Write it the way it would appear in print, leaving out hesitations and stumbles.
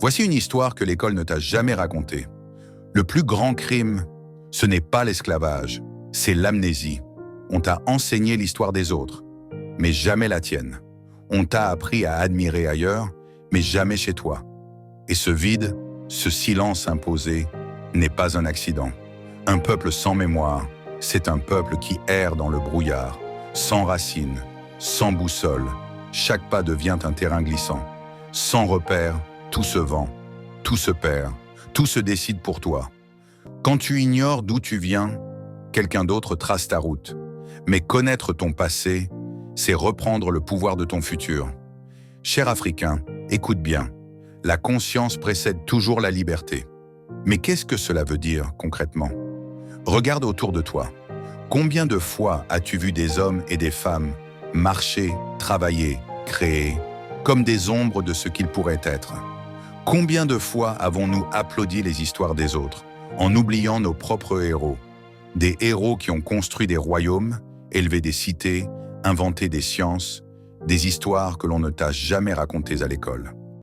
Voici une histoire que l'école ne t'a jamais racontée. Le plus grand crime, ce n'est pas l'esclavage, c'est l'amnésie. On t'a enseigné l'histoire des autres, mais jamais la tienne. On t'a appris à admirer ailleurs, mais jamais chez toi. Et ce vide, ce silence imposé, n'est pas un accident. Un peuple sans mémoire, c'est un peuple qui erre dans le brouillard, sans racines, sans boussole. Chaque pas devient un terrain glissant. Sans repère, tout se vend, tout se perd, tout se décide pour toi. Quand tu ignores d'où tu viens, quelqu'un d'autre trace ta route. Mais connaître ton passé, c'est reprendre le pouvoir de ton futur. Cher Africain, écoute bien. La conscience précède toujours la liberté. Mais qu'est-ce que cela veut dire concrètement? Regarde autour de toi. Combien de fois as-tu vu des hommes et des femmes marcher, travailler, créer, comme des ombres de ce qu'ils pourraient être? Combien de fois avons-nous applaudi les histoires des autres, en oubliant nos propres héros? Des héros qui ont construit des royaumes, élevé des cités, inventé des sciences, des histoires que l'on ne t'a jamais racontées à l'école.